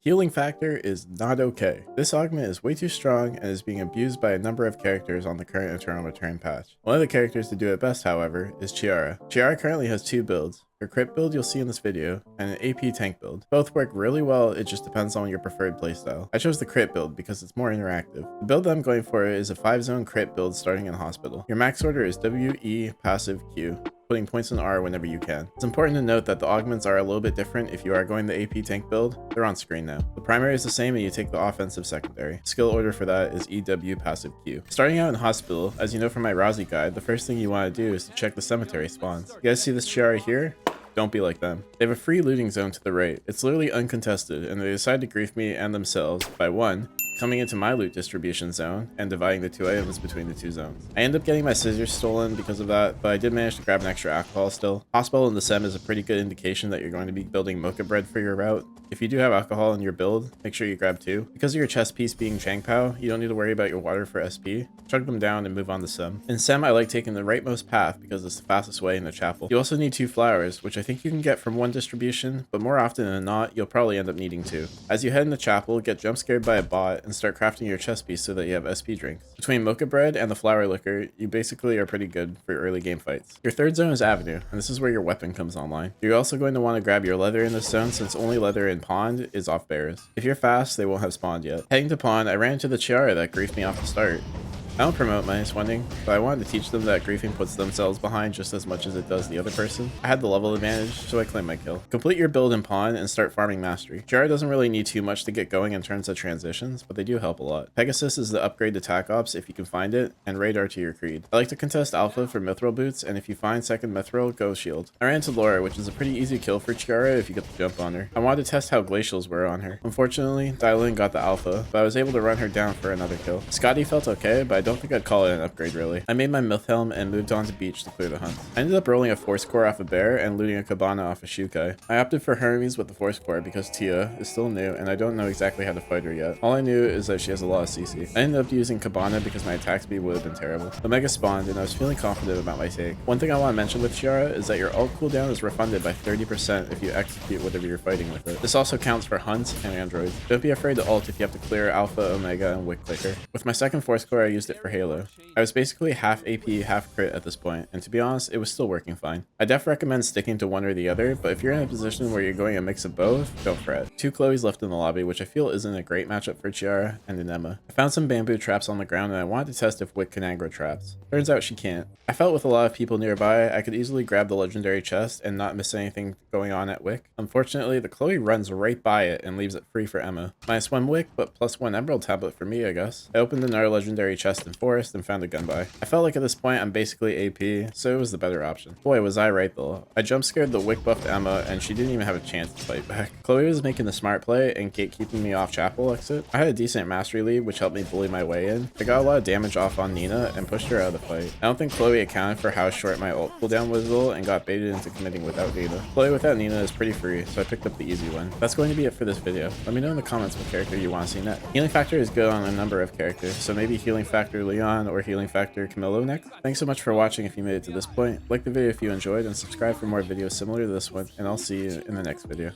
Healing factor is not okay. This augment is way too strong and is being abused by a number of characters on the current Eternal Return patch. One of the characters to do it best, however, is Chiara. Chiara currently has two builds. Her crit build you'll see in this video, and an AP tank build. Both work really well, it just depends on your preferred playstyle. I chose the crit build because it's more interactive. The build that I'm going for is a 5-zone crit build starting in hospital. Your max order is W, E, passive, Q, putting points in R whenever you can. It's important to note that the augments are a little bit different if you are going the AP tank build. They're on screen now. The primary is the same and you take the offensive secondary. Skill order for that is EW passive Q. Starting out in hospital, as you know from my Rousey guide, the first thing you want to do is to check the cemetery spawns. You guys see this Chiara here? Don't be like them. They have a free looting zone to the right. It's literally uncontested, and they decide to grief me and themselves by 1, coming into my loot distribution zone and dividing the two items between the two zones. I end up getting my scissors stolen because of that, but I did manage to grab an extra alcohol still. Hospital in the SEM is a pretty good indication that you're going to be building mocha bread for your route. If you do have alcohol in your build, make sure you grab 2. Because of your chest piece being Changpao, you don't need to worry about your water for SP. Chug them down and move on to SEM. In SEM, I like taking the rightmost path because it's the fastest way in the chapel. You also need 2 flowers, which I think you can get from 1 distribution, but more often than not, you'll probably end up needing 2. As you head in the chapel, get jump scared by a bot and start crafting your chest piece so that you have SP drinks. Between mocha bread and the flower liquor, you basically are pretty good for early game fights. Your third zone is Avenue, and this is where your weapon comes online. You're also going to want to grab your leather in this zone since only leather in Pond is off bears. If you're fast, they won't have spawned yet. Heading to Pond, I ran into the Chiara that griefed me off the start. I don't promote -1ing, but I wanted to teach them that griefing puts themselves behind just as much as it does the other person. I had the level advantage, so I claimed my kill. Complete your build in Pawn and start farming mastery. Chiara doesn't really need too much to get going in terms of transitions, but they do help a lot. Pegasus is the upgrade to TAC Ops if you can find it, and Radar to your creed. I like to contest Alpha for Mithril boots, and if you find second Mithril, go Shield. I ran into Laura, which is a pretty easy kill for Chiara if you get the jump on her. I wanted to test how glacials were on her. Unfortunately, Dylan got the Alpha, but I was able to run her down for another kill. Scotty felt okay, but I don't think I'd call it an upgrade really. I made my myth helm and moved on to beach to clear the hunt. I ended up rolling a force core off a bear and looting a cabana off a Shukai. I opted for Hermes with the force core because Tia is still new and I don't know exactly how to fight her yet. All I knew is that she has a lot of CC. I ended up using cabana because my attack speed would have been terrible. Omega spawned and I was feeling confident about my take. One thing I want to mention with Chiara is that your ult cooldown is refunded by 30% if you execute whatever you're fighting with it. This also counts for hunts and androids. Don't be afraid to ult if you have to clear Alpha, Omega, and Wick clicker. With my second force core I used it for Halo. I was basically half AP, half crit at this point, and to be honest, it was still working fine. I definitely recommend sticking to one or the other, but if you're in a position where you're going a mix of both, don't fret. 2 Chloes left in the lobby, which I feel isn't a great matchup for Chiara, and an Emma. I found some bamboo traps on the ground and I wanted to test if Wick can aggro traps. Turns out she can't. I felt with a lot of people nearby, I could easily grab the legendary chest and not miss anything going on at Wick. Unfortunately, the Chloe runs right by it and leaves it free for Emma. -1 Wick, but +1 Emerald tablet for me, I guess. I opened another legendary chest in Forest and found a gun buy. I felt like at this point I'm basically AP, so it was the better option. Boy, was I right though. I jump scared the Wick buffed Emma and she didn't even have a chance to fight back. Chloe was making the smart play and gatekeeping me off chapel exit. I had a decent mastery lead which helped me bully my way in. I got a lot of damage off on Nina and pushed her out of the fight. I don't think Chloe accounted for how short my ult cooldown was though and got baited into committing without Nina. Chloe without Nina is pretty free, so I picked up the easy one. That's going to be it for this video. Let me know in the comments what character you want to see next. Healing factor is good on a number of characters, so maybe healing factor Leon or healing factor Camillo next. Thanks so much for watching if you made it to this point. Like the video if you enjoyed and subscribe for more videos similar to this one, and I'll see you in the next video.